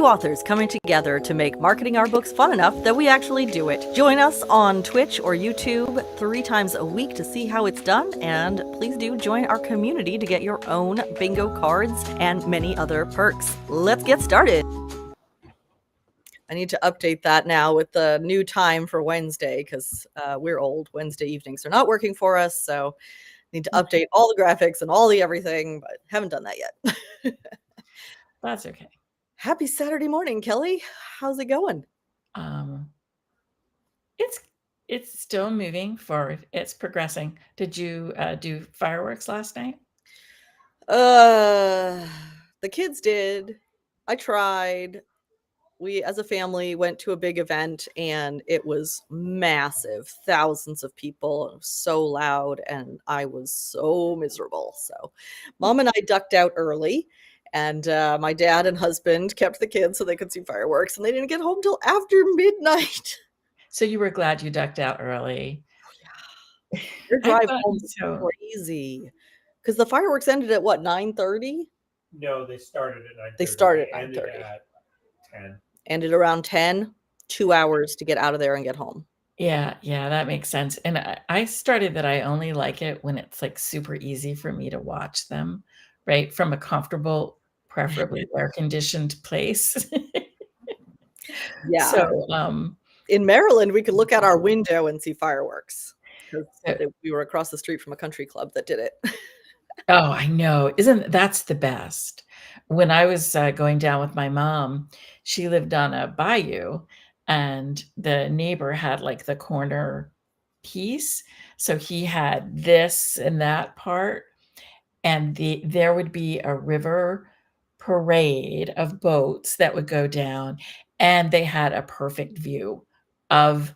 two authors coming together to make marketing our books fun enough that we actually do it. Join us on Twitch or YouTube 3 times a week to see how it's done, and please do join our community to get your own bingo cards and many other perks. Let's get started. I need to update that now with the new time for Wednesday because we're old. Wednesday evenings are not working for us, so need to update all the graphics and all the everything, but haven't done that yet. That's okay. Happy Saturday morning, Kelly. How's it going? It's still moving forward. It's progressing. Did you do fireworks last night? The kids did. I tried. We, as a family, went to a big event and it was massive, thousands of people. It was so loud and I was so miserable. So Mom and I ducked out early, and my dad and husband kept the kids so they could see fireworks, and they didn't get home till after midnight. So you were glad you ducked out early. Oh, yeah. Your drive home was crazy because the fireworks ended at what, 9:30? No, they started at 9:30. They started at 9:30. Ended at 10. Ended around 10, 2 hours to get out of there and get home. Yeah, that makes sense. And I started that I only like it when it's like super easy for me to watch them, right? From a comfortable, preferably air-conditioned place. Yeah. So in Maryland, we could look out our window and see fireworks because we were across the street from a country club that did it. Oh, I know. That's the best. When I was going down with my mom, she lived on a bayou, and the neighbor had like the corner piece. So he had this and that part, and there would be a river parade of boats that would go down, and they had a perfect view of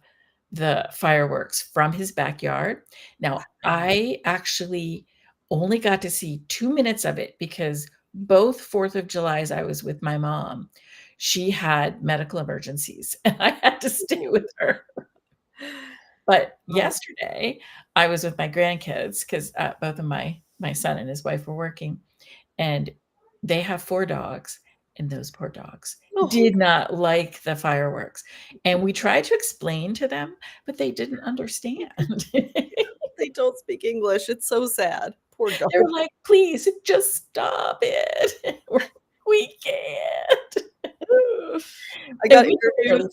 the fireworks from his backyard. Now, I actually only got to see 2 minutes of it because both 4th of Julys I was with my mom. She had medical emergencies and I had to stay with her. But yesterday I was with my grandkids because both of my son and his wife were working, and they have 4 dogs, and those poor dogs did not like the fireworks. And we tried to explain to them, but they didn't understand. They don't speak English. It's so sad. Poor dog. They were like, please just stop it. We can't. I got interviewed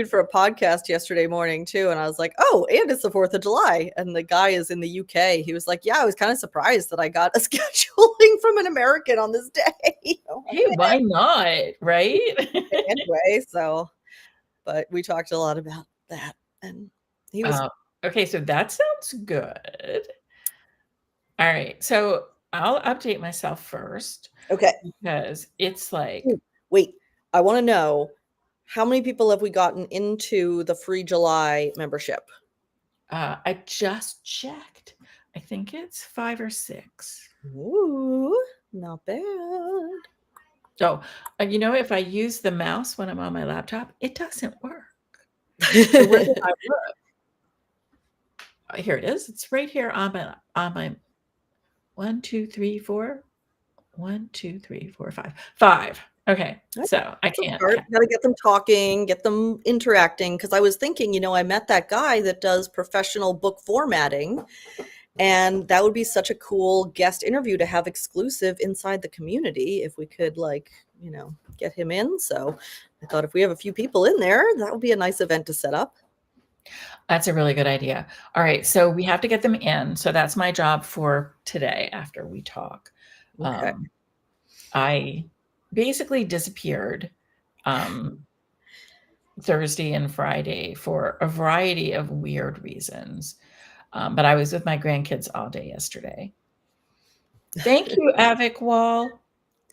for a podcast yesterday morning too, and I was like, oh, and it's the 4th of July, and the guy is in the UK. He was like, yeah, I was kind of surprised that I got a scheduling from an American on this day. Hey, why not, right? Anyway, but we talked a lot about that, and he was okay, so that sounds good. All right, so I'll update myself first. Okay. Because it's like... Wait, I want to know, how many people have we gotten into the free July membership? I just checked. I think it's 5 or 6. Ooh, not bad. So, if I use the mouse when I'm on my laptop, it doesn't work. So where did I look? Here it is. It's right here on my 1, 2, 3, 4. 1, 2, 3, 4, 5. 5. Okay, so I can't. Got to get them talking, get them interacting. Because I was thinking, I met that guy that does professional book formatting, and that would be such a cool guest interview to have exclusive inside the community if we could, get him in. So I thought if we have a few people in there, that would be a nice event to set up. That's a really good idea. All right, so we have to get them in. So that's my job for today after we talk. Okay. I basically disappeared Thursday and Friday for a variety of weird reasons. But I was with my grandkids all day yesterday. Thank you, Avic Wall.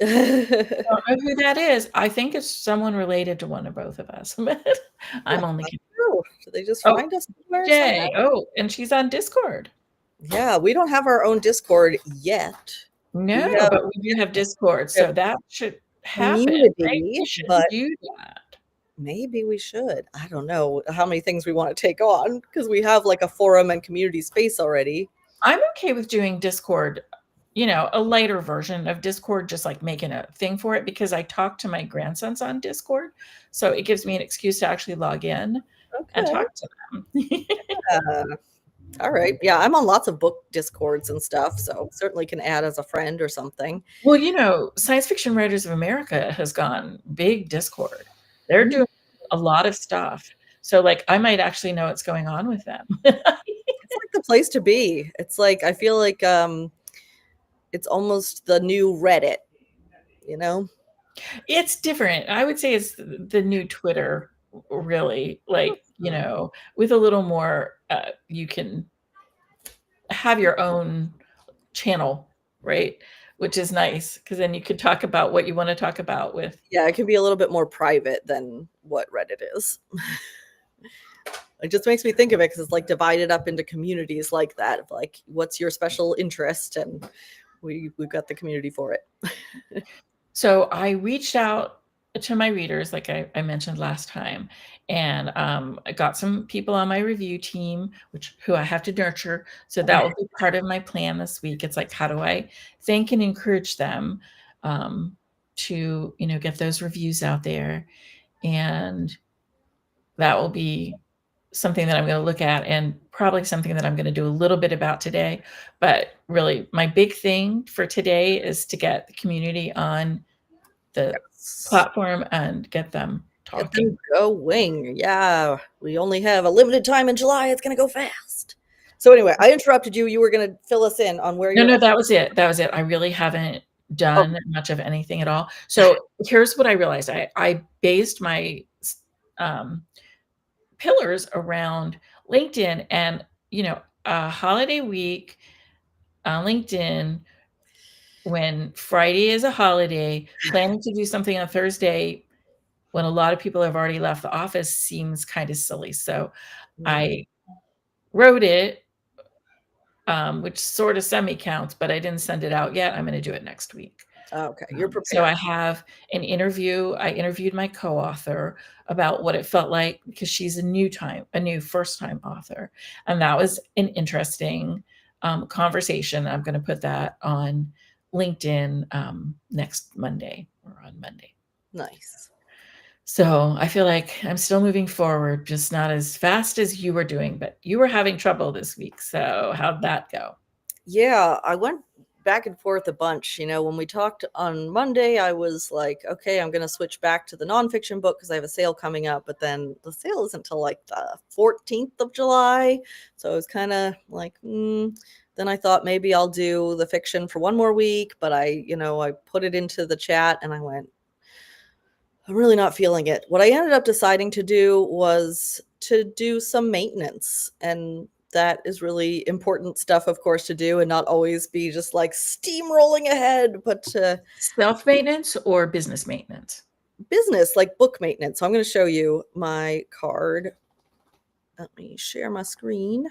I don't know who that is. I think it's someone related to one or both of us. I'm only kidding. Did they just find us? Jay. Oh, and she's on Discord. Yeah, we don't have our own Discord yet. No, but we do have Discord, so that should happen. Right? We should do that. Maybe we should. I don't know how many things we want to take on because we have like a forum and community space already. I'm okay with doing Discord a lighter version of Discord, just like making a thing for it, because I talk to my grandsons on Discord. So it gives me an excuse to actually log in and Okay. talk to them. All right. Yeah, I'm on lots of book Discords and stuff, so certainly can add as a friend or something. Well, Science Fiction Writers of America has gone big Discord. They're doing a lot of stuff. So like I might actually know what's going on with them. It's like the place to be. It's like I feel like it's almost the new Reddit, you know? It's different. I would say it's the new Twitter, really, like, with a little more, you can have your own channel, right? Which is nice because then you could talk about what you want to talk about with. Yeah, it can be a little bit more private than what Reddit is. It just makes me think of it because it's like divided up into communities like that. Of like, what's your special interest? And we've got the community for it. So I reached out to my readers, like I mentioned last time, and I got some people on my review team, who I have to nurture. So that will be part of my plan this week. It's like, how do I thank and encourage them to get those reviews out there, and that will be something that I'm going to look at, and probably something that I'm going to do a little bit about today. But really, my big thing for today is to get the community on the platform and get them talking. Get them going. Yeah, we only have a limited time in July. It's going to go fast. So anyway, I interrupted you. You were going to fill us in on where you're. No, that was it. That was it. I really haven't done much of anything at all. So here's what I realized. I based my pillars around LinkedIn, and a holiday week on LinkedIn, when Friday is a holiday, planning to do something on Thursday when a lot of people have already left the office seems kind of silly. So I wrote it, which sort of semi-counts, but I didn't send it out yet. I'm going to do it next week. Okay, you're prepared. So I have an interview. I interviewed my co-author about what it felt like, because she's a new first-time author. And that was an interesting conversation. I'm going to put that on LinkedIn next Monday, or on Monday. Nice. So I feel like I'm still moving forward, just not as fast as you were doing, but you were having trouble this week. So how'd that go? Yeah, I went back and forth a bunch. When we talked on Monday, I was like, okay, I'm going to switch back to the nonfiction book because I have a sale coming up, but then the sale isn't until like the 14th of July. So I was kind of like, then I thought maybe I'll do the fiction for one more week, but I put it into the chat and I went, I'm really not feeling it. What I ended up deciding to do was to do some maintenance, and that is really important stuff, of course, to do, and not always be just like steamrolling ahead, but Self-maintenance or business maintenance? Business, like book maintenance. So I'm going to show you my card. Let me share my screen.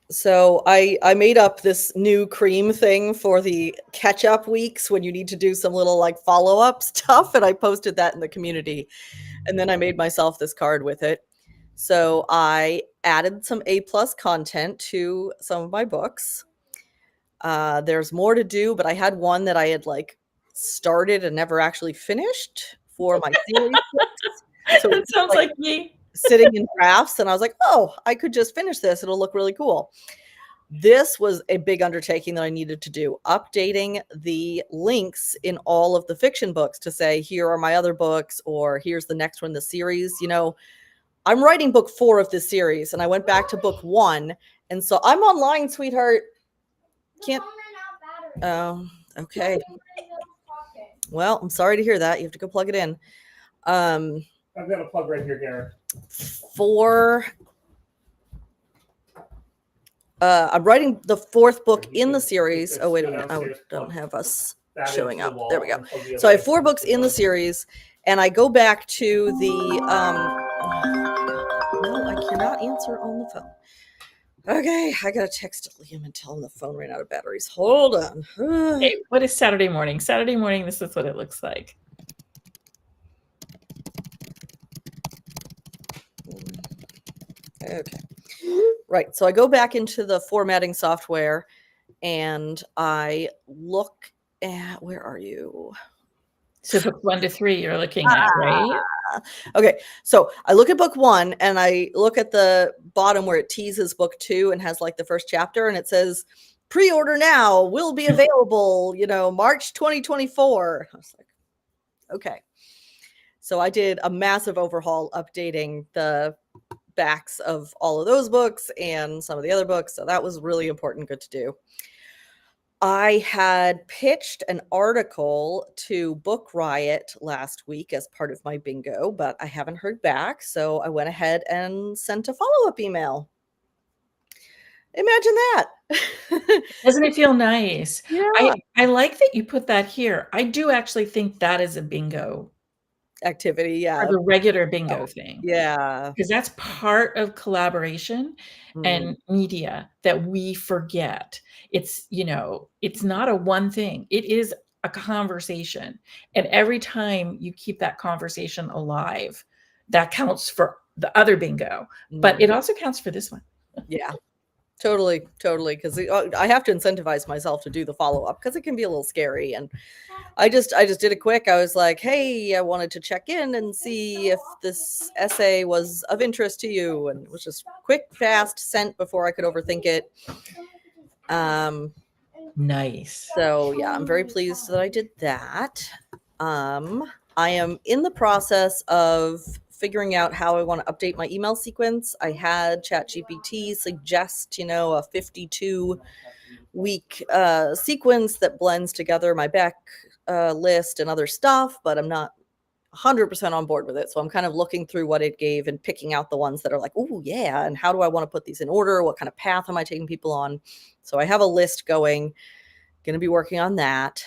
So I made up this new cream thing for the catch-up weeks when you need to do some little like follow-up stuff, and I posted that in the community. And then I made myself this card with it. So I added some A+ content to some of my books. There's more to do, but I had one that I had like started and never actually finished for my series books. So it sounds like me. Sitting in drafts, and I was like, oh, I could just finish this. It'll look really cool. This was a big undertaking that I needed to do, updating the links in all of the fiction books to say, here are my other books, or here's the next one in the series. I'm writing book 4 of this series, and I went back to book 1. And so I'm online, sweetheart. Can't. Oh, okay. Well, I'm sorry to hear that. You have to go plug it in. I've got a plug right here, Garen. I'm writing the 4th book in the series. Oh, wait a minute. I don't have us showing up. There we go. So I have 4 books in the series, and I go back to the no, I cannot answer on the phone. Okay, I gotta text Liam and tell him the phone ran out of batteries. Hold on. Hey, what is Saturday morning? Saturday morning, this is what it looks like. Okay. Right. So I go back into the formatting software and I look at, where are you? So book 1 to 3 you're looking at, right? Okay. So I look at book 1 and I look at the bottom where it teases book 2 and has like the first chapter and it says pre-order now, will be available, March 2024. I was like, okay. So I did a massive overhaul updating the backs of all of those books and some of the other books. So that was really important, good to do. I had pitched an article to Book Riot last week as part of my bingo, but I haven't heard back. So I went ahead and sent a follow-up email. Imagine that. Doesn't it feel nice? Yeah. I like that you put that here. I do actually think that is a bingo Activity. Yeah. or the regular bingo thing. Yeah. Because that's part of collaboration and media that we forget. It's, it's not a one thing. It is a conversation. And every time you keep that conversation alive, that counts for the other bingo, but it also counts for this one. Yeah. Totally. Because I have to incentivize myself to do the follow-up because it can be a little scary. And I just did it quick. I was like, hey, I wanted to check in and see if this essay was of interest to you. And it was just quick, fast, sent before I could overthink it. Nice. So yeah, I'm very pleased that I did that. I am in the process of figuring out how I want to update my email sequence. I had ChatGPT suggest, a 52-week sequence that blends together my back list and other stuff, but I'm not 100% on board with it. So I'm kind of looking through what it gave and picking out the ones that are like, oh yeah, and how do I want to put these in order? What kind of path am I taking people on? So I have a list going to be working on that.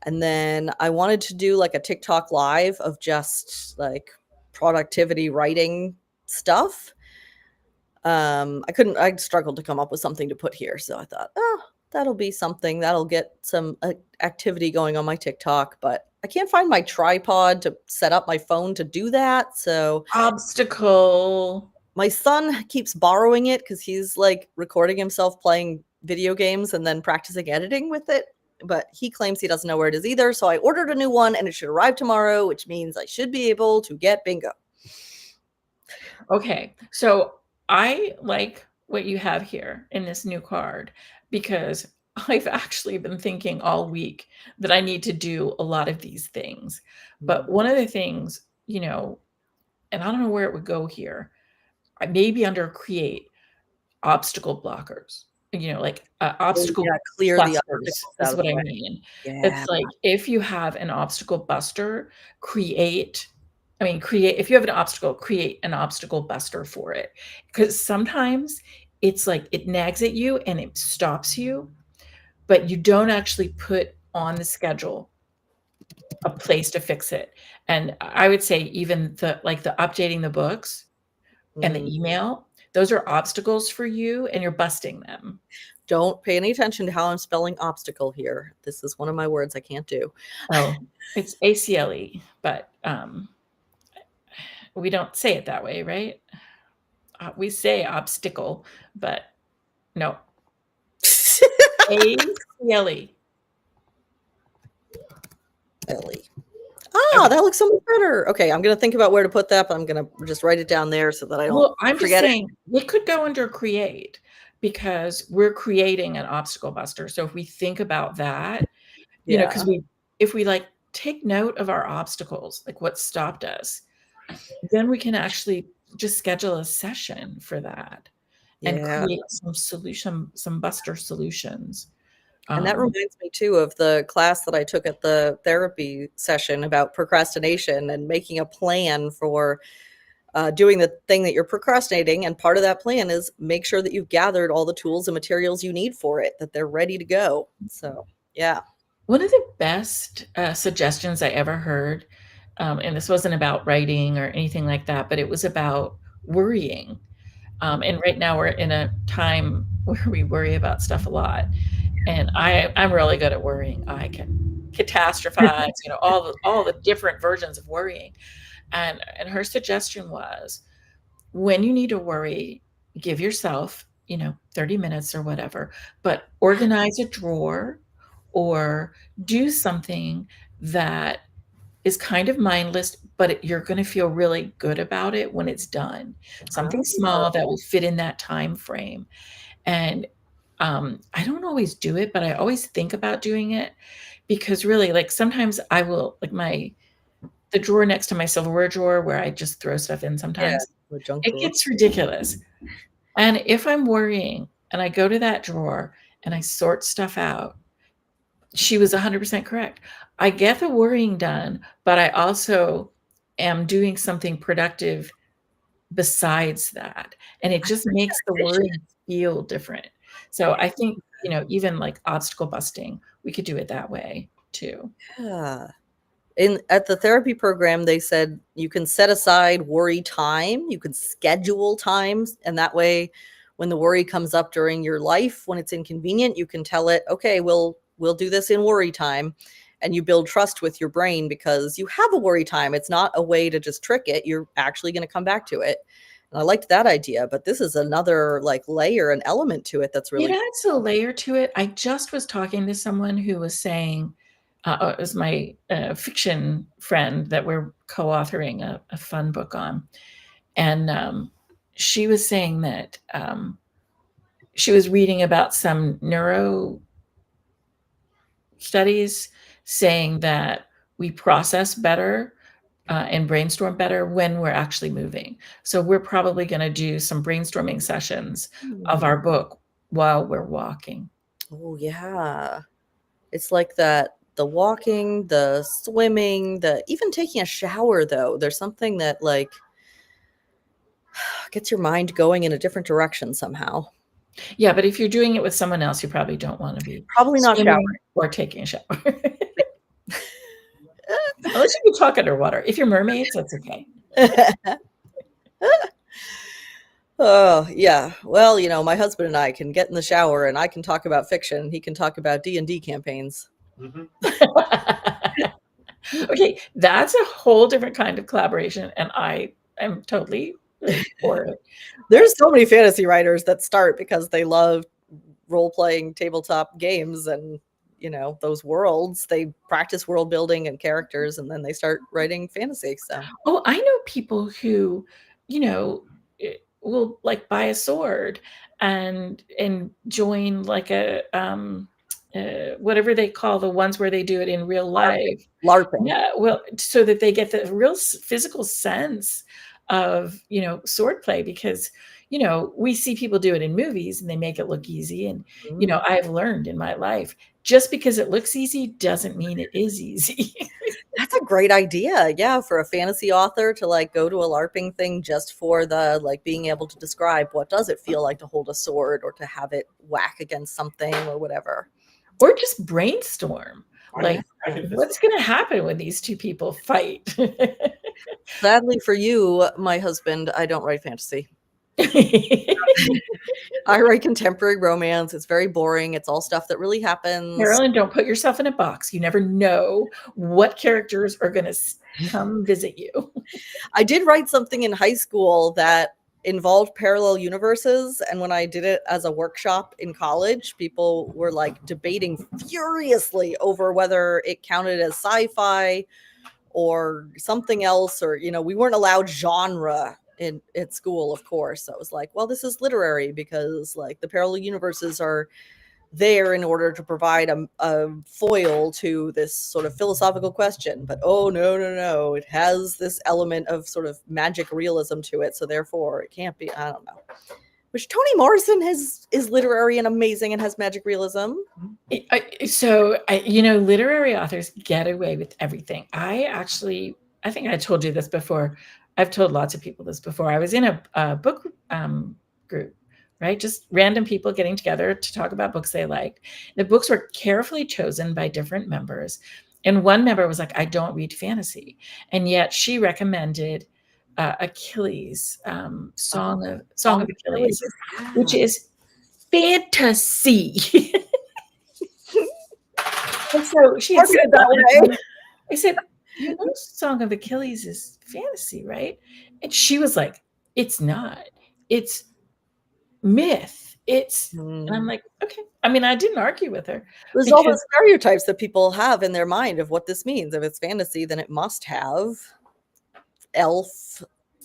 And then I wanted to do like a TikTok live of just like productivity writing stuff. I struggled to come up with something to put here. So I thought, that'll be something that'll get some activity going on my TikTok, but I can't find my tripod to set up my phone to do that. So obstacle. My son keeps borrowing it because he's like recording himself playing video games and then practicing editing with it. But he claims he doesn't know where it is either. So I ordered a new one and it should arrive tomorrow, which means I should be able to get bingo. Okay. So I like what you have here in this new card because I've actually been thinking all week that I need to do a lot of these things. But one of the things, and I don't know where it would go here, maybe under create obstacle blockers, like obstacle clear busters the obstacles is out of what the I way. mean. Yeah. It's like if you have an obstacle buster, if you have an obstacle, create an obstacle buster for it. Because sometimes it's like it nags at you and it stops you, but you don't actually put on the schedule a place to fix it. And I would say even the updating the books and the email, those are obstacles for you and you're busting them. Don't pay any attention to how I'm spelling obstacle here. This is one of my words I can't do. Oh, it's ACLE, but we don't say it that way, right? We say obstacle, but no. ACLE. That looks so much better. Okay, I'm going to think about where to put that, but I'm going to just write it down there so that I don't I'm forget just saying it could go under create because we're creating an obstacle buster. So if we think about that, because if we like take note of our obstacles, like what stopped us, then we can actually just schedule a session for that and create some buster solutions. And that reminds me too of the class that I took at the therapy session about procrastination and making a plan for doing the thing that you're procrastinating. And part of that plan is make sure that you've gathered all the tools and materials you need for it, that they're ready to go. So, yeah. One of the best suggestions I ever heard, and this wasn't about writing or anything like that, but it was about worrying. And right now we're in a time where we worry about stuff a lot. And I'm really good at worrying. I can catastrophize, all the different versions of worrying. And her suggestion was, when you need to worry, give yourself, 30 minutes or whatever, but organize a drawer or do something that is kind of mindless, but you're going to feel really good about it when it's done. Something small that will fit in that time frame. And I don't always do it, but I always think about doing it because really, like sometimes I will, like the drawer next to my silverware drawer where I just throw stuff in sometimes, the junk it drawer. gets ridiculous. And if I'm worrying and I go to that drawer and I sort stuff out, she was 100% correct. I get the worrying done, but I also am doing something productive besides that. And it just makes the worrying feel different. So I think, even like obstacle busting, we could do it that way too. Yeah. At the therapy program, they said you can set aside worry time, you can schedule times, and that way when the worry comes up during your life, when it's inconvenient, you can tell it, okay, we'll do this in worry time. And you build trust with your brain because you have a worry time. It's not a way to just trick it. You're actually going to come back to it. And I liked that idea, but this is another like layer and element to it that's really It adds a layer to it. I just was talking to someone who was saying, it was my fiction friend that we're co-authoring a fun book on. And she was saying that she was reading about some neuro studies saying that we process better and brainstorm better when we're actually moving. So we're probably going to do some brainstorming sessions of our book while we're walking. Oh, yeah. It's like that, the walking, the swimming, even taking a shower, though. There's something that like gets your mind going in a different direction somehow. Yeah, but if you're doing it with someone else, you probably don't want to be Probably not swimming showering. or taking a shower. Unless you can talk underwater. If you're mermaids, that's okay. Oh, yeah. Well, my husband and I can get in the shower and I can talk about fiction. He can talk about D&D campaigns. Okay, that's a whole different kind of collaboration, and I am totally for it. There's so many fantasy writers that start because they love role-playing tabletop games and, those worlds. They practice world building and characters, and then they start writing fantasy. So, Oh, I know people who, will like buy a sword and join like a whatever they call the ones where they do it in real life. LARPing. Yeah, well, so that they get the real physical sense of, sword play because, we see people do it in movies and they make it look easy. And, I've learned in my life, just because it looks easy doesn't mean it is easy. That's a great idea. Yeah, for a fantasy author to like go to a LARPing thing just for the like being able to describe what does it feel like to hold a sword or to have it whack against something or whatever. Or just brainstorm. Like, what's going to happen when these two people fight? Sadly for you, my husband, I don't write fantasy. I write contemporary romance. It's very boring. It's all stuff that really happens. Carolyn, don't put yourself in a box. You never know what characters are going to come visit you. I did write something in high school that involved parallel universes. And when I did it as a workshop in college, people were like debating furiously over whether it counted as sci-fi or something else, or, we weren't allowed genre at school, of course. So it was like, well, this is literary because like the parallel universes are there in order to provide a foil to this sort of philosophical question. But oh, no, it has this element of sort of magic realism to it, so therefore it can't be, I don't know. Which Toni Morrison is literary and amazing and has magic realism. Literary authors get away with everything. I think I told you this before. I've told lots of people this before. I was in a book group, right? Just random people getting together to talk about books they liked. The books were carefully chosen by different members. And one member was like, I don't read fantasy. And yet she recommended Achilles, Song of Achilles, which is fantasy. And so she had said that way. I said, Song of Achilles is fantasy, right? And she was like, it's not. It's myth. And I'm like, okay. I mean, I didn't argue with her. There's all those stereotypes that people have in their mind of what this means. If it's fantasy, then it must have elf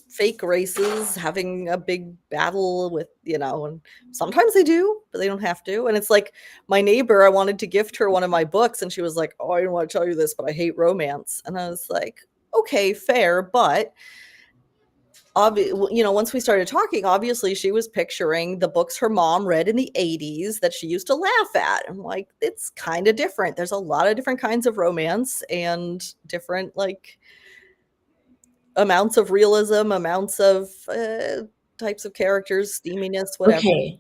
fake races having a big battle with, and sometimes they do, but they don't have to. And it's like my neighbor, I wanted to gift her one of my books, and she was like, oh, I didn't want to tell you this, but I hate romance. And I was like, okay, fair. But once we started talking, obviously she was picturing the books her mom read in the 80s that she used to laugh at. I'm like, it's kind of different. There's a lot of different kinds of romance and different amounts of realism, amounts of types of characters, steaminess, whatever. Okay.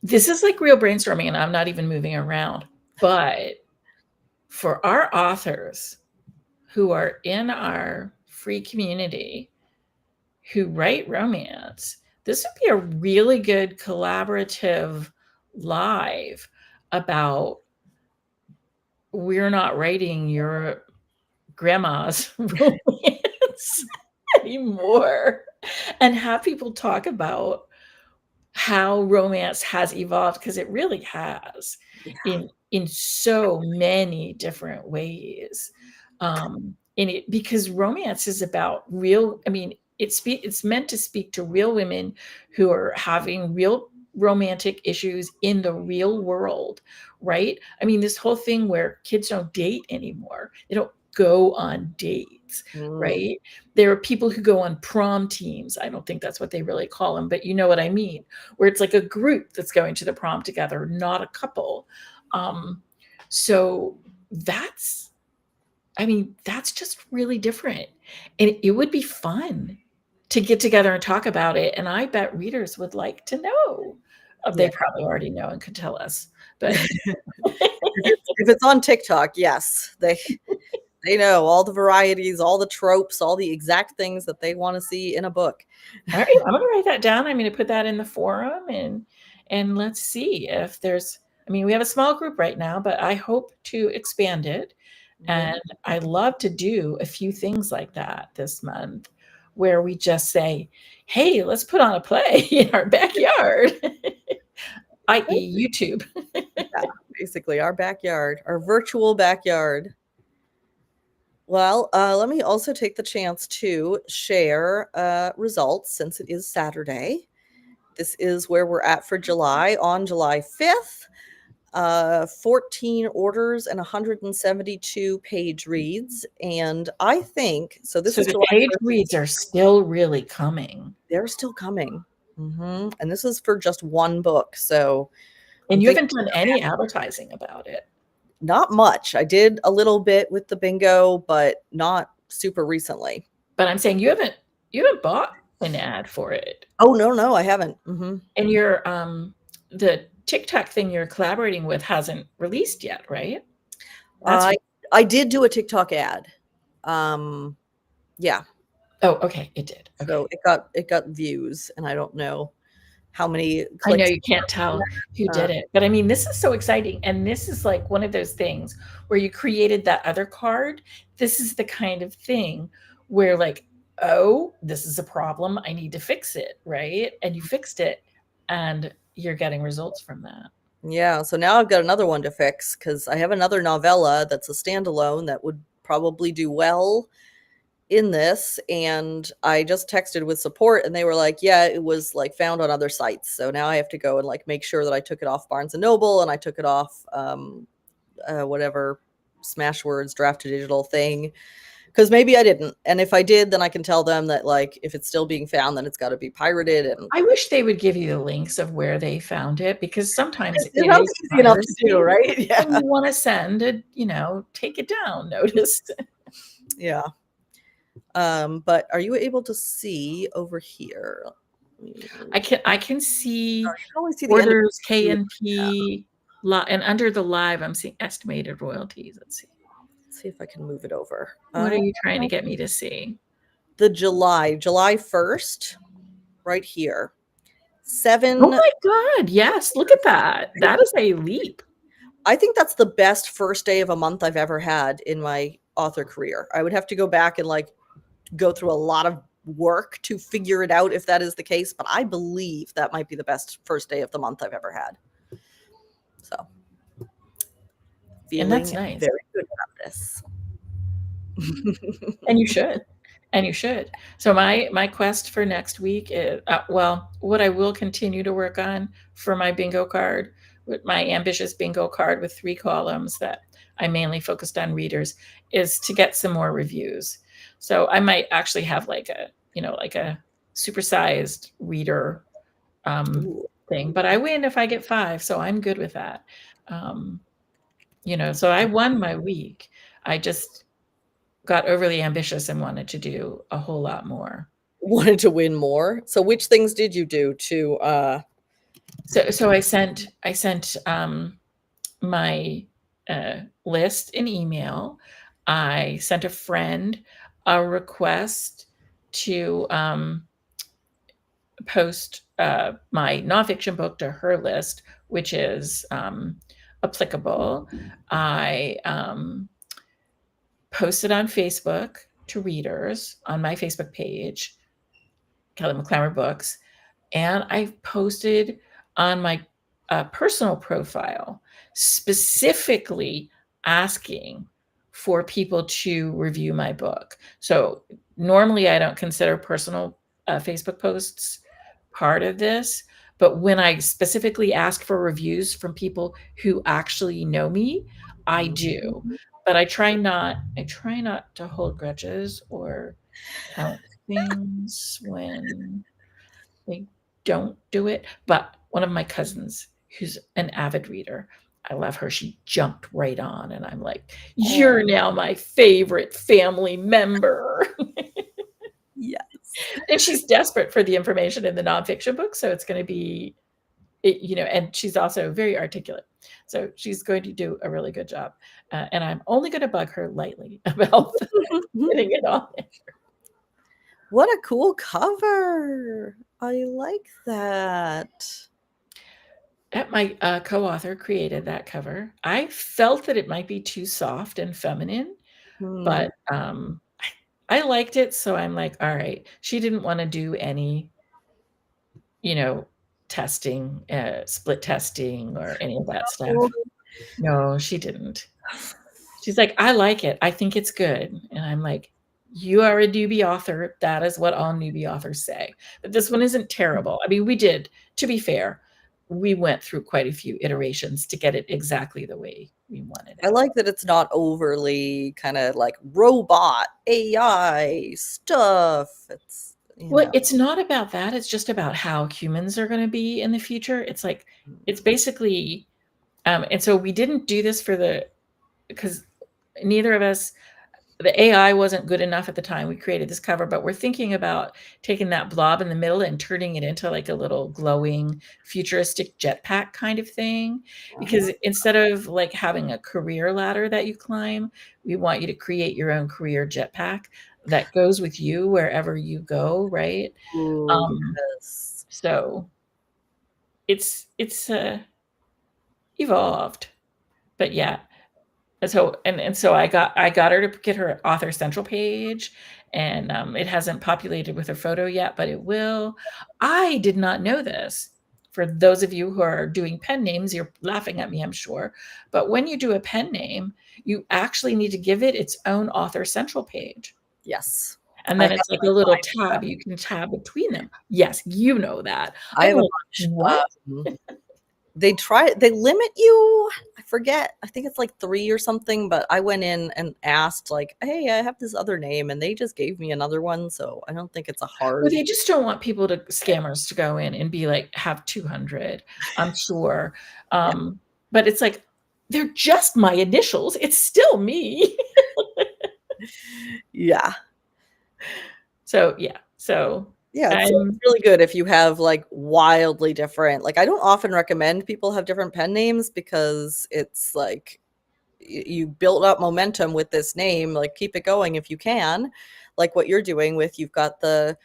This is like real brainstorming, and I'm not even moving around. But for our authors who are in our free community who write romance, this would be a really good collaborative live about we're not writing your grandma's romance anymore, and have people talk about how romance has evolved, because it really has, in so many different ways. Because romance is about real, I mean, it's meant to speak to real women who are having real romantic issues in the real world, right? I mean, this whole thing where kids don't date anymore. They don't go on dates, right? There are people who go on prom teams. I don't think that's what they really call them, but you know what I mean, where it's like a group that's going to the prom together, not a couple. So that's just really different. And it would be fun to get together and talk about it. And I bet readers would like to know. They probably already know and could tell us. But if it's on TikTok, yes, they know all the varieties, all the tropes, all the exact things that they want to see in a book. All right, I'm going to write that down. I'm going to put that in the forum, and let's see if there's, I mean, we have a small group right now, but I hope to expand it. And I love to do a few things like that this month, where we just say, hey, let's put on a play in our backyard, i.e. YouTube. Basically our backyard, our virtual backyard. Well, let me also take the chance to share results, since it is Saturday. This is where we're at for July. On July 5th, 14 orders and 172 page reads. And I think, so the page reads are still really coming. They're still coming. And this is for just one book. And you haven't done any advertising about it. Not much. I did a little bit with the bingo, but not super recently. But I'm saying you haven't bought an ad for it. Oh, no, I haven't. And your the TikTok thing you're collaborating with hasn't released yet, right? I did do a TikTok ad. Yeah. Oh, okay. It did. Okay. So it got views, and I don't know how many clicks. I know you can't tell who did it, but I mean, this is so exciting. And this is like one of those things where you created that other card. This is the kind of thing where, like, oh, this is a problem, I need to fix it, right? And you fixed it, and you're getting results from that. Yeah. So now I've got another one to fix, because I have another novella that's a standalone that would probably do well in this. And I just texted with support, and they were like, yeah, it was like found on other sites. So now I have to go and like make sure that I took it off Barnes and Noble, and I took it off whatever Smashwords Draft to Digital thing, because maybe I didn't. And if I did, then I can tell them that, like, if it's still being found, then it's got to be pirated. And I wish they would give you the links of where they found it, because sometimes it is easy enough to do, right? Yeah. And you want to send a, take it down notice. Yeah. But are you able to see over here? I can see, see orders, KNP, and under the live, I'm seeing estimated royalties. Let's see if I can move it over. What are you trying to get me to see? The July 1st, right here. 7. Oh my God. Yes. Look at that. That is a leap. I think that's the best first day of a month I've ever had in my author career. I would have to go back and like go through a lot of work to figure it out if that is the case, but I believe that might be the best first day of the month I've ever had. So feeling And that's nice. very good about this. And you should. And you should. So my quest for next week is, well, what I will continue to work on for my bingo card, with my ambitious bingo card with 3 columns that I mainly focused on readers, is to get some more reviews. So I might actually have like a supersized reader thing, but I win if I get 5. So I'm good with that. So I won my week. I just got overly ambitious and wanted to do a whole lot more. Wanted to win more. So which things did you do to So I sent my list an email. I sent a friend a request to post my nonfiction book to her list, which is applicable. I posted on Facebook to readers on my Facebook page, Kelly McClymer Books, and I posted on my personal profile specifically asking for people to review my book. So normally I don't consider personal Facebook posts part of this, but when I specifically ask for reviews from people who actually know me, I do. But I try not to hold grudges or count things when they don't do it. But one of my cousins, who's an avid reader, I love her. She jumped right on, and I'm like, "You're now my favorite family member." Yes. And she's desperate for the information in the nonfiction book, so it's going to be, and she's also very articulate. So she's going to do a really good job. And I'm only going to bug her lightly about getting it on there. What a cool cover. I like that. My co-author created that cover. I felt that it might be too soft and feminine, but I liked it. So I'm like, all right. She didn't want to do any, testing, split testing or any of that stuff. No, she didn't. She's like, I like it. I think it's good. And I'm like, you are a newbie author. That is what all newbie authors say. But this one isn't terrible. I mean, we did, to be fair, we went through quite a few iterations to get it exactly the way we wanted it. I like that it's not overly kind of like robot AI stuff. It's not about that. It's just about how humans are going to be in the future. It's like, it's basically, and so we didn't do this because neither of us, the AI wasn't good enough at the time we created this cover, but we're thinking about taking that blob in the middle and turning it into like a little glowing futuristic jetpack kind of thing. Because instead of like having a career ladder that you climb, we want you to create your own career jetpack that goes with you wherever you go, right? Yes. So it's evolved, but yeah. So so I got her to get her author central page, and it hasn't populated with her photo yet, but it will. I did not know this. For those of you who are doing pen names, you're laughing at me, I'm sure. But when you do a pen name, you actually need to give it its own author central page. Yes. And then it's like a little tab. You can tab between them. Yes, you know that. I have a bunch. What? They limit you. I forget. I think it's like 3 or something, but I went in and asked like, hey, I have this other name, and they just gave me another one. So I don't think it's a hard. Well, they just don't want scammers to go in and be like, have 200, I'm sure. But it's like, they're just my initials. It's still me. Yeah. So, yeah. So yeah, it's really good if you have like wildly different, like I don't often recommend people have different pen names because it's like you build up momentum with this name, like keep it going if you can, like what you're doing with, you've got the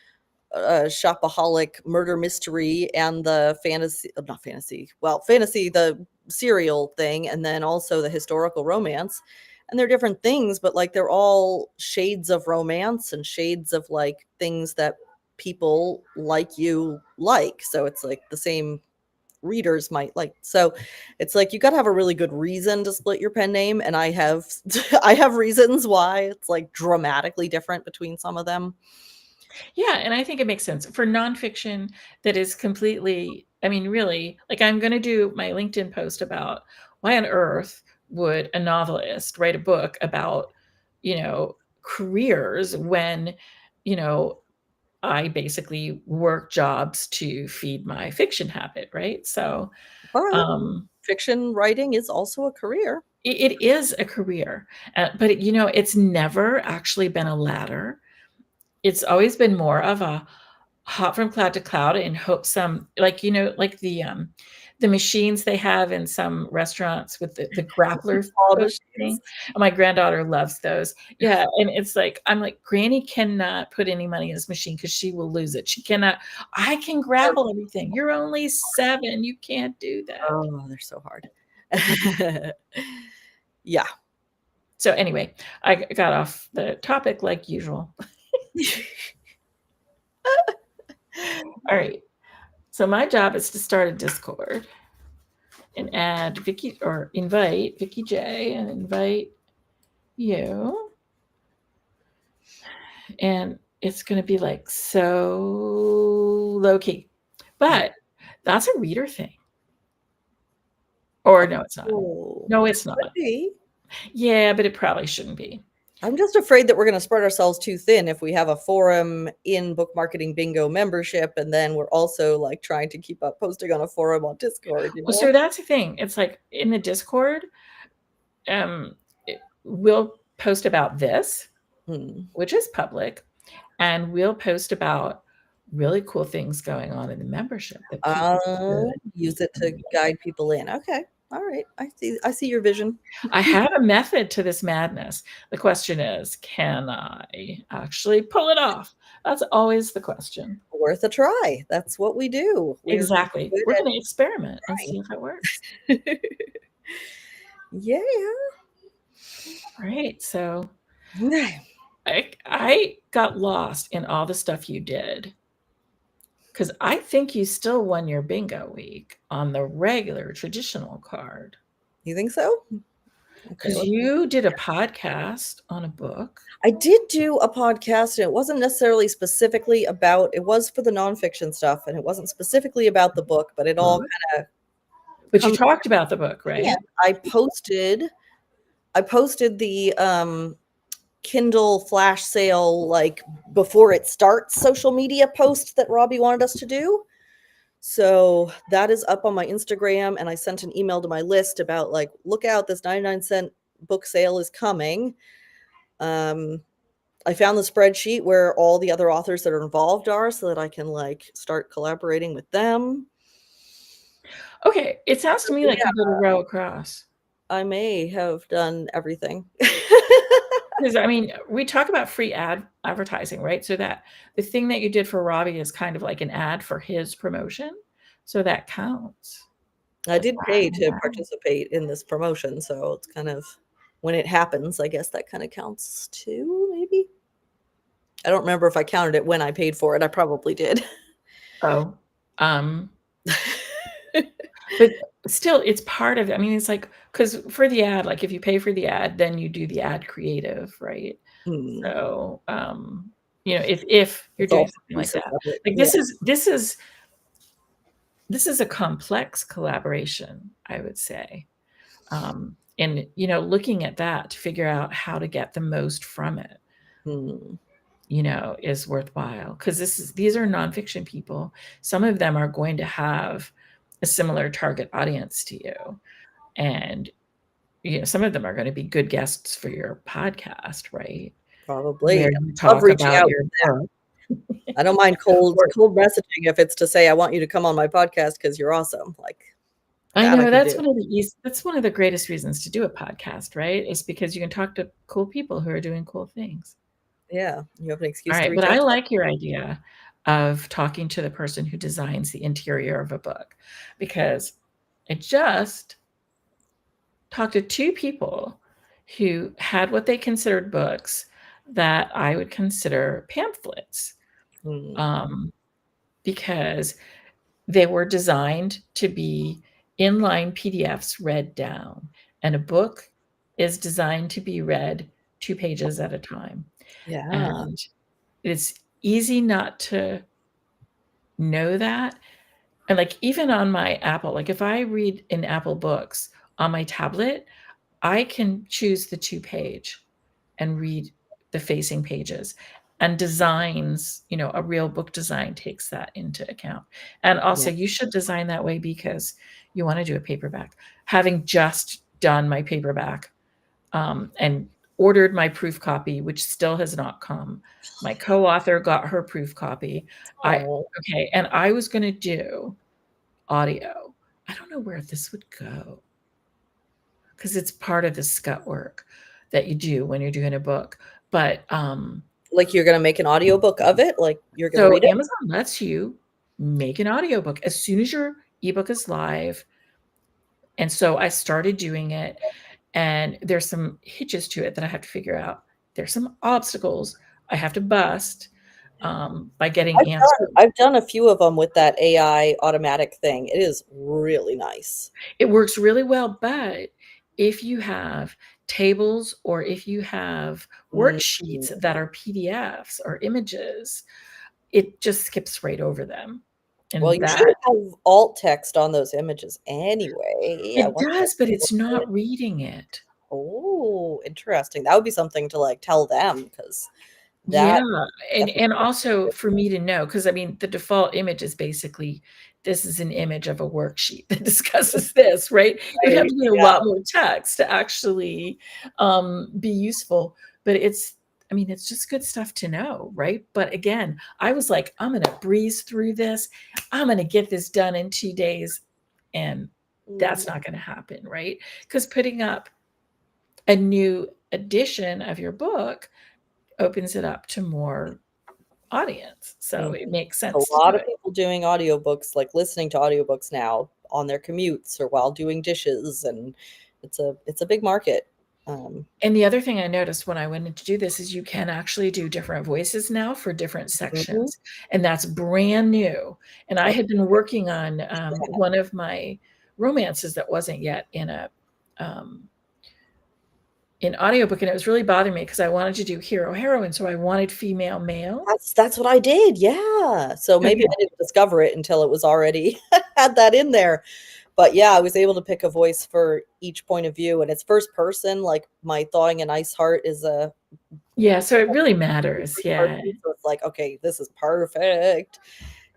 shopaholic murder mystery and the fantasy, the serial thing, and then also the historical romance. and they're different things, but like they're all shades of romance and shades of like things that people like you like. So it's like the same readers might like. So it's like you got to have a really good reason to split your pen name, and I have I have reasons why it's like dramatically different between some of them. Yeah, and I think it makes sense for nonfiction that is completely, I mean, really, like I'm going to do my LinkedIn post about why on earth would a novelist write a book about, careers when, I basically work jobs to feed my fiction habit, right? So, But um, fiction writing is also a career. it is a career, but it's never actually been a ladder. It's always been more of a hop from cloud to cloud and hope some, like the machines they have in some restaurants with the grappler All hook thing. machines. And my granddaughter loves those. Yeah, and it's like, I'm like, Granny cannot put any money in this machine because she will lose it. She cannot. I can grapple everything. You're only 7. You can't do that. Oh, they're so hard. Yeah. So anyway, I got off the topic like usual. All right. So my job is to start a Discord and add Vicky, or invite Vicky J, and invite you. And it's going to be like so low key. But that's a reader thing. Or no, it's not. Oh, No, it's could not. be. Yeah, but it probably shouldn't be. I'm just afraid that we're going to spread ourselves too thin if we have a forum in Book Marketing Bingo membership, and then we're also like trying to keep up posting on a forum on Discord. You know? Well, so that's the thing. It's like in the Discord, we'll post about this, which is public, and we'll post about really cool things going on in the membership that people use it to guide people in. Okay. All right. I see your vision. I have a method to this madness. The question is, can I actually pull it off? That's always the question. Worth a try. That's what we do. Exactly. We're going to experiment and see if it works. Yeah. All right. So I got lost in all the stuff you did, because I think you still won your bingo week on the regular traditional card. You think so? Because you did a podcast on a book. I did do a podcast, and it wasn't necessarily specifically about, it was for the nonfiction stuff, and it wasn't specifically about the book, but it all kind of. But you talked about the book, right? Yeah, I posted the Kindle flash sale like before it starts social media post that Robbie wanted us to do. So that is up on my Instagram, and I sent an email to my list about like, look out, this 99-cent book sale is coming. I found the spreadsheet where all the other authors that are involved are, so that I can like start collaborating with them. Okay, it sounds to me like you did a row across. I may have done everything. Because I mean, we talk about free advertising, right? So that the thing that you did for Robbie is kind of like an ad for his promotion. So that counts. I did pay to participate in this promotion, so it's kind of, when it happens, I guess that kind of counts too, maybe. I don't remember if I counted it when I paid for it. I probably did. Oh, but still, it's part of it. I mean, it's like, because for the ad, like if you pay for the ad, then you do the ad creative, right? So, if you're doing something like that, like this is a complex collaboration, I would say. And, looking at that to figure out how to get the most from it, is worthwhile, because these are nonfiction people. Some of them are going to have a similar target audience to you. And, some of them are going to be good guests for your podcast, right? Probably. Talk about your book. I don't mind cold messaging if it's to say, I want you to come on my podcast because you're awesome. Like, I know that's one of the greatest reasons to do a podcast, right? Is because you can talk to cool people who are doing cool things. Yeah, you have an excuse. All right, but I like your idea of talking to the person who designs the interior of a book, because I just talked to 2 people who had what they considered books that I would consider pamphlets, because they were designed to be inline PDFs read down, and a book is designed to be read 2 pages at a time. Yeah. And it's easy not to know that. And like even on my Apple, like if I read in Apple Books on my tablet, I can choose the 2-page and read the facing pages. And designs, a real book design takes that into account. And also you should design that way because you want to do a paperback. Having just done my paperback, and ordered my proof copy, which still has not come. My co-author got her proof copy. And I was going to do audio. I don't know where this would go because it's part of the scut work that you do when you're doing a book. But like you're going to make an audiobook of it? Like you're going to so read it? Amazon lets you make an audiobook as soon as your ebook is live. And so I started doing it, and there's some hitches to it that I have to figure out. There's some obstacles I have to bust by getting answers. I've done a few of them with that AI automatic thing. It is really nice. It works really well, but if you have tables or if you have worksheets that are PDFs or images, it just skips right over them. And well, you should have alt text on those images anyway. It does, but it's not reading it. Oh, interesting. That would be something to like tell them, because and also for me to know, because I mean the default image is basically this is an image of a worksheet that discusses this, right? It would have to be a lot more text to actually be useful, but it's just good stuff to know, right? But again, I was like, I'm going to breeze through this. I'm going to get this done in 2 days. And that's not going to happen, right? Because putting up a new edition of your book opens it up to more audience. So it makes sense. A lot of people doing audiobooks, like listening to audiobooks now on their commutes or while doing dishes. And it's a big market. And the other thing I noticed when I went in to do this is you can actually do different voices now for different sections. And that's brand new. And I had been working on one of my romances that wasn't yet in audiobook, and it was really bothering me because I wanted to do hero heroine, so I wanted female male. That's what I did. Yeah. So maybe I didn't discover it until it was already had that in there. But yeah, I was able to pick a voice for each point of view, and it's first person. Like my Thawing an Ice Heart is a so it really matters. Yeah. So it's like, okay, this is perfect.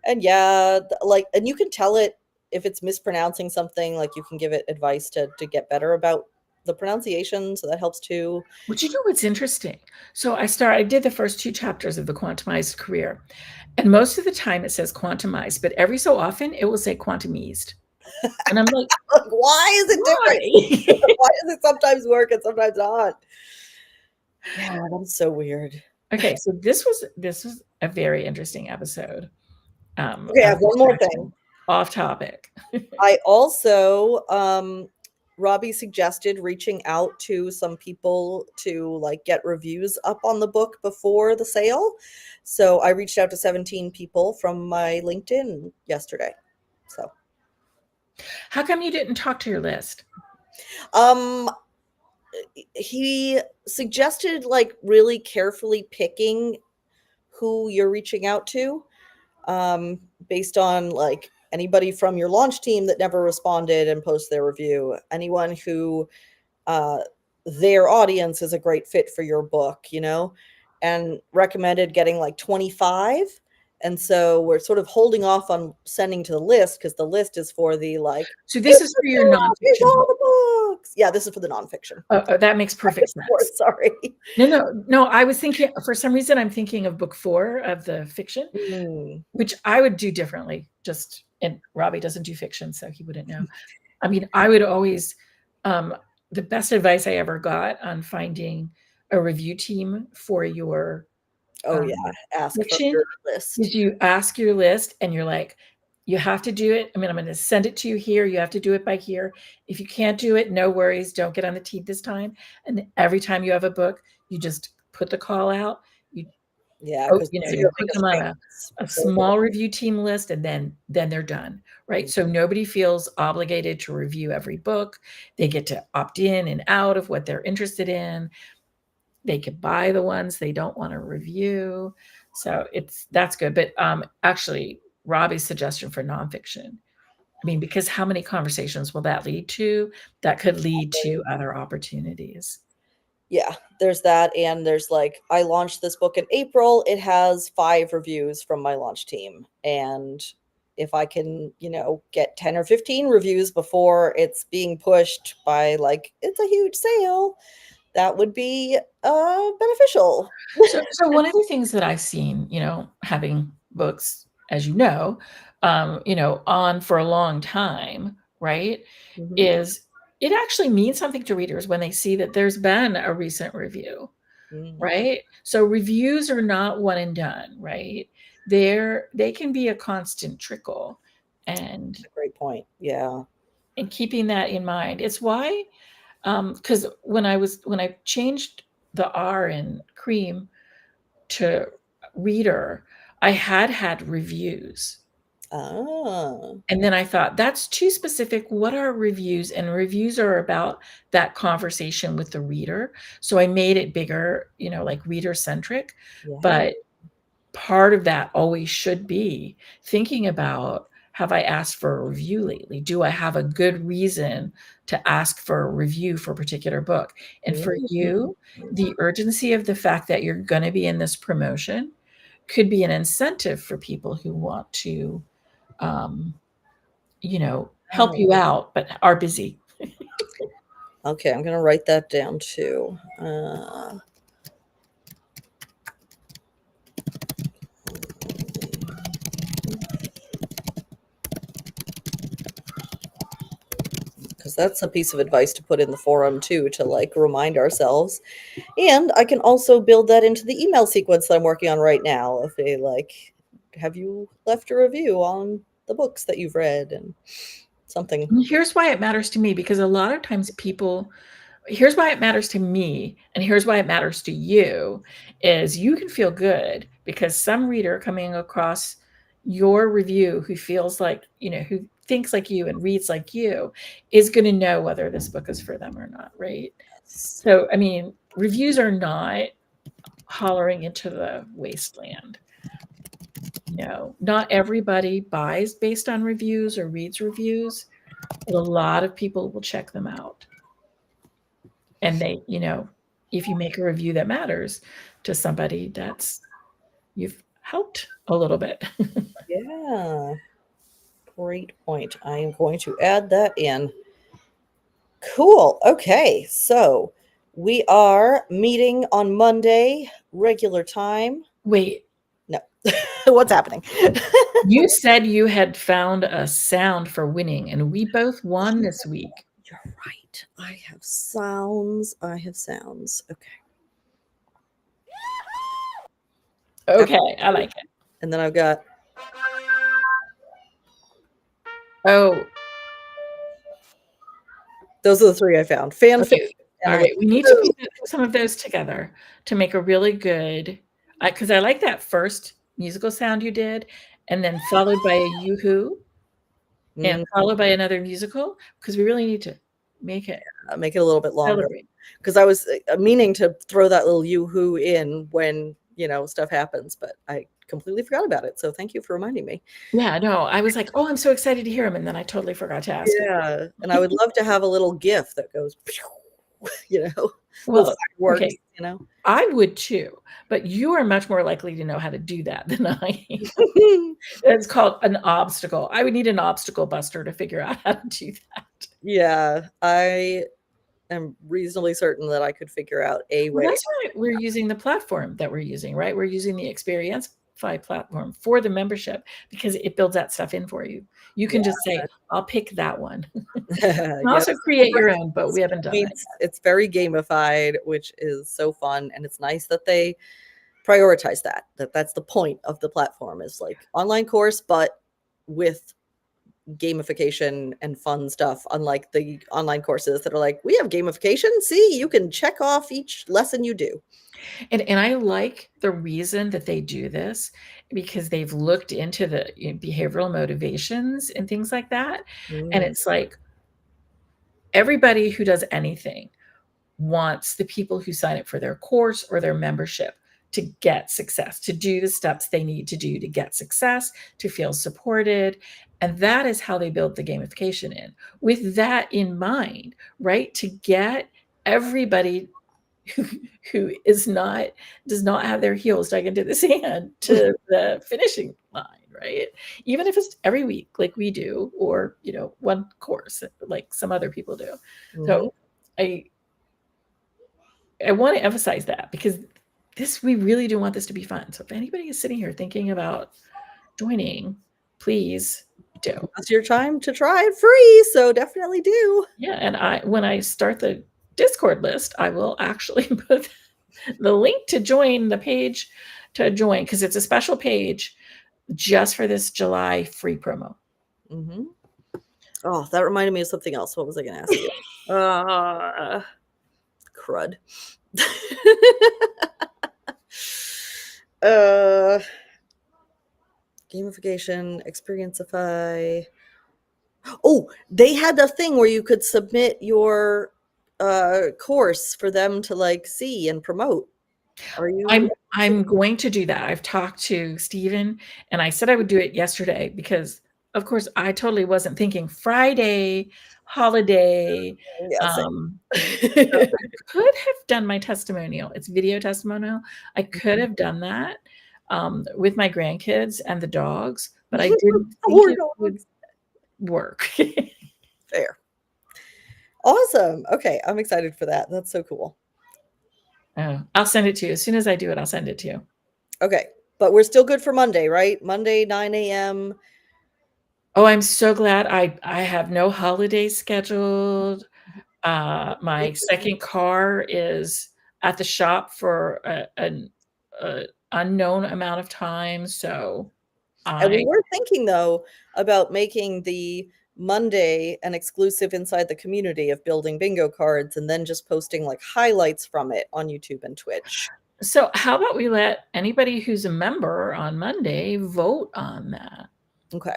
And and you can tell it if it's mispronouncing something, like you can give it advice to get better about the pronunciation, so that helps too. Would you know what's interesting? So I did the first 2 chapters of the Quantumized Career, and most of the time it says quantumized, but every so often it will say quantumized. And I'm like, why is it different? Why does it sometimes work and sometimes not? Yeah, that's so weird. Okay, so this was a very interesting episode. Okay, I have one more thing. Off topic. I also Robbie suggested reaching out to some people to like get reviews up on the book before the sale. So I reached out to 17 people from my LinkedIn yesterday. So how come you didn't talk to your list? He suggested like really carefully picking who you're reaching out to, based on like anybody from your launch team that never responded and post their review, anyone who their audience is a great fit for your book, and recommended getting like 25. And so we're sort of holding off on sending to the list because the list is for the like. So this is for your nonfiction books. Yeah, this is for the nonfiction. Oh, that makes perfect sense. Sorry. No. I was thinking, for some reason, I'm thinking of book 4 of the fiction, which I would do differently. And Robbie doesn't do fiction, so he wouldn't know. I mean, I would always, the best advice I ever got on finding a review team for your ask fiction for your list. is you ask your list and you're like, You have to do it. I mean, I'm going to send it to you here. You have to do it by here. If you can't do it, no worries. Don't get on the team this time. And every time you have a book, you just put the call out. You because you put them on a small review team list, and then they're done, right? So nobody feels obligated to review every book. They get to opt in and out of what they're interested in. They could buy the ones they don't want to review. So that's good. But actually, Robbie's suggestion for nonfiction, I mean, because how many conversations will that lead to? That could lead to other opportunities. Yeah, there's that. And there's like, I launched this book in April. It has 5 reviews from my launch team. And if I can, get 10 or 15 reviews before it's being pushed by like, it's a huge sale, that would be beneficial. So one of the things that I've seen, having books, as on for a long time, right, is it actually means something to readers when they see that there's been a recent review, right? So reviews are not one and done, right? They can be a constant trickle, and That's a great point. Yeah. And keeping that in mind, it's why, because when I changed the R in Cream to reader, I had reviews. Oh. And then I thought, that's too specific. What are reviews? And reviews are about that conversation with the reader. So I made it bigger, like reader centric. Yeah. But part of that always should be thinking about, have I asked for a review lately? Do I have a good reason to ask for a review for a particular book? And for you, the urgency of the fact that you're going to be in this promotion could be an incentive for people who want to, help you out, but are busy. Okay, I'm going to write that down too. Because that's a piece of advice to put in the forum too, to like remind ourselves. And I can also build that into the email sequence that I'm working on right now. If they like, have you left a review on the books that you've read and something. And here's why it matters to me, because a lot of times here's why it matters to me, and here's why it matters to you, is you can feel good because some reader coming across your review who feels like, who thinks like you and reads like you is going to know whether this book is for them or not, right? So, I mean, reviews are not hollering into the wasteland. Not everybody buys based on reviews or reads reviews, but a lot of people will check them out. And they, if you make a review that matters to somebody, you've helped a little bit. Yeah. Great point. I am going to add that in. Cool. Okay. So we are meeting on Monday, regular time. Wait. No. What's happening? You said you had found a sound for winning, and we both won this week. You're right. I have sounds. Okay. Okay. I like it. And then I've got. Oh. Those are the 3 I found. Fanfic. Okay. All right. We need to put some of those together to make a really good, because I like that first musical sound you did, and then followed by a yoo-hoo, and followed by another musical, because we really need to make it a little bit longer. Because I was meaning to throw that little yoo-hoo in when, stuff happens, but I completely forgot about it. So thank you for reminding me. Yeah, no, I was like, oh, I'm so excited to hear him. And then I totally forgot to ask. Yeah. And I would love to have a little GIF that goes, well, works, okay. I would too, but you are much more likely to know how to do that than I am. It's called an obstacle. I would need an obstacle buster to figure out how to do that. Yeah, I am reasonably certain that I could figure out a way. That's why we're using the platform that we're using, right? We're using the Experientify platform for the membership because it builds that stuff in for you. You can just say, I'll pick that one. Also create your own, but we haven't done that. It's very gamified, which is so fun. And it's nice that they prioritize that's the point of the platform, is like online course, but with gamification and fun stuff, unlike the online courses that are like, we have gamification. See, you can check off each lesson you do. And I like the reason that they do this, because they've looked into the behavioral motivations and things like that. And it's like, everybody who does anything wants the people who sign up for their course or their membership to get success, to do the steps they need to do to get success, to feel supported. And that is how they build the gamification in, with that in mind, right? To get everybody who does not have their heels dug into the sand to the finishing line, right? Even if it's every week like we do, or one course like some other people do. So I want to emphasize that, because we really do want this to be fun. So if anybody is sitting here thinking about joining, please do. It's your time to try it free, so definitely do. Yeah, and when I start the Discord list, I will actually put the link to join the page to join, because it's a special page just for this July free promo. Oh, that reminded me of something else. What was I going to ask you? Crud. Gamification, Experienceify. Oh, they had a thing where you could submit your course for them to like see and promote. Are you? I'm going to do that. I've talked to Steven, and I said I would do it yesterday because, of course, I totally wasn't thinking Friday, holiday. Yeah, So I could have done my testimonial. It's video testimonial. I could have done that with my grandkids and the dogs, but I didn't think it would work. Fair. Awesome. Okay, I'm excited for that. That's so cool. I'll send it to you. As soon as I do it, I'll send it to you. Okay, but we're still good for Monday, right? Monday, 9 a.m. Oh, I'm so glad. I have no holidays scheduled. My second car is at the shop for an unknown amount of time. So and we were thinking, though, about making the Monday an exclusive inside the community of building bingo cards, and then just posting like highlights from it on YouTube and Twitch. So how about we let anybody who's a member on Monday vote on that? Okay.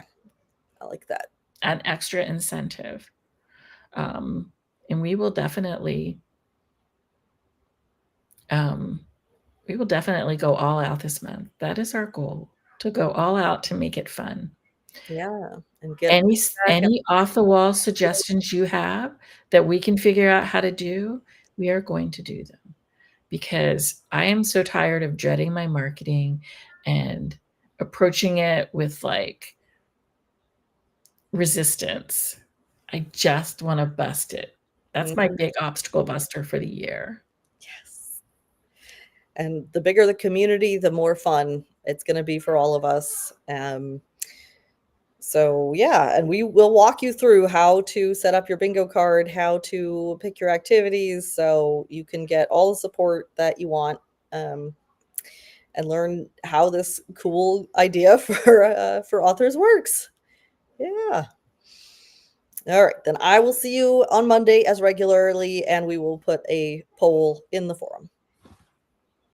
I like that. An extra incentive. And we will definitely go all out this month. That is our goal, to go all out to make it fun. Yeah. And get any off the wall suggestions you have that we can figure out how to do, we are going to do them, because I am so tired of dreading my marketing and approaching it with like resistance. I just want to bust it. That's my big obstacle buster for the year. Yes. And the bigger the community, the more fun it's going to be for all of us. So yeah, and we will walk you through how to set up your bingo card, how to pick your activities, so you can get all the support that you want, and learn how this cool idea for authors works. Yeah. All right, then I will see you on Monday as regularly, and we will put a poll in the forum.